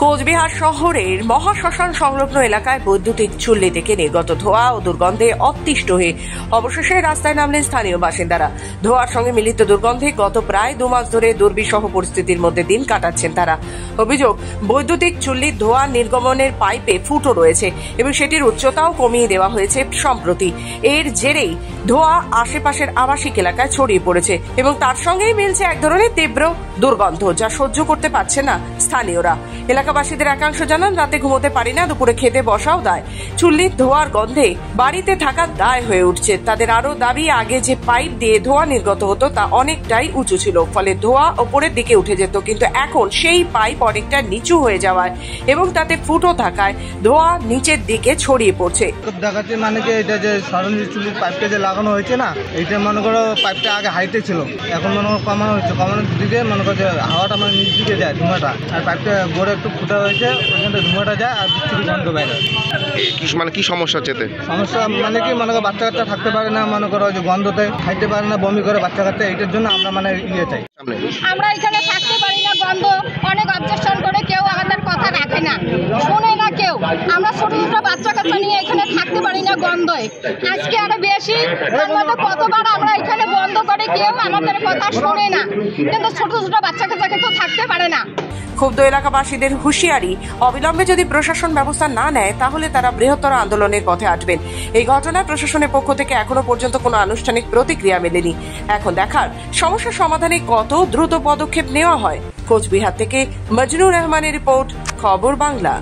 কোচবিহার শহরের মহাশ্মশান সংলগ্ন এলাকায় বৈদ্যুতিক চুল্লি থেকে নির্গত ধোঁয়া ও দুর্গন্ধে অতিষ্ঠ হয়ে অবশেষে রাস্তায় নামলেন স্থানীয় বাসিন্দারা। ধোঁয়ার সঙ্গে মিলিত দুর্গন্ধে গত প্রায় 2 মাস ধরে দুর্বিষহ পরিস্থিতির মধ্যে দিন কাটাচ্ছেন তারা। অভিযোগ, বৈদ্যুতিক চুল্লির ধোঁয়া নির্গমনের পাইপে ফুটো রয়েছে এবং সেটির উচ্চতাও কমিয়ে দেওয়া হয়েছে সম্প্রতি। এর জেরেই ধোঁয়া আশেপাশের আবাসিক এলাকায় ছড়িয়ে পড়েছে এবং তার সঙ্গেই মিলছে এক ধরনের তীব্র দুর্গন্ধ, যা সহ্য করতে পারছে না স্থানীয়রা। এলাকাবাসীদের একাংশ জানান, রাতে ঘুমোতে পারি না, দুপুরে খেতে বসাও দায়। চুল্লির ধোঁয়ার গন্ধে বাড়িতে থাকার দায় হয়ে উঠছে তাদের। আরো দাবি, আগে যে পাইপ দিয়ে ধোঁয়া নির্গত হতো তা অনেকটাই উঁচু ছিল, ফলে ধোঁয়া ওপরের দিকে উঠে যেত, কিন্তু এখন সেই পাইপ অনেকটা নিচু হয়ে যাওয়ায় এবং তাতে ফুটো থাকায় ধোঁয়া নিচের দিকে ছড়িয়ে পড়ছে। দেখাচ্ছে মানে কি, এটা যে সরঞ্জি চুল্লির পাইপটা যে লাগানো হয়েছে না, এইটা মনে করো পাইপটা আগে হাইটে ছিল, এখন মনে করো কমানো হয়েছে। কমানোর দিকে মনে করো যে হাওয়াটা মানে নিচ দিকে যায় ধোঁয়াটা, আর পাইপটা গোড়ে একটু ফুটা হয়েছে, ওইখানটা ধোঁয়াটা যায় আর বিচ্ছিরি গন্ধ বাইরে। মানে কি সমস্যা হচ্ছে? সমস্যা মানে কি, মনে করো বাচ্চা কাচ্চা থাকতে পারে না, মনে করো যে গন্ধতে খাইতে পারে না, বমি করে বাচ্চা কাচ্চা। এইটার জন্য আমরা মানে চাই। আমরা এখানে থাকতে পারি না, গন্ধ অনেক অবজেকশন করে, কেউ আমাদের কথা রাখে না, শুনে না কেউ। আমরা ছোট ছোট বাচ্চা কাচ্চা নিয়ে এখানে থাকতে পারি না গন্ধে। আজকে আরো বেশি, কতবার আমরা এখানে বন্ধ করে, কেউ আমাদের কথা শুনে না, কিন্তু ছোট ছোট বাচ্চা কাচ্চা কিন্তু থাকতে পারে না। ক্ষুব্ধ এলাকাবাসীদের হুঁশিয়ারি, অবিলম্বে যদি প্রশাসন ব্যবস্থা না নেয় তাহলে তারা বৃহত্তর আন্দোলনের পথে আসবেন। এই ঘটনায় প্রশাসনের পক্ষ থেকে এখনো পর্যন্ত কোনো আনুষ্ঠানিক প্রতিক্রিয়া মেলেনি। এখন দেখার, সমস্যা সমাধানে কত দ্রুত পদক্ষেপ নেওয়া হয়। কোচবিহার থেকে মজনুর রহমানের রিপোর্ট, খবর বাংলা।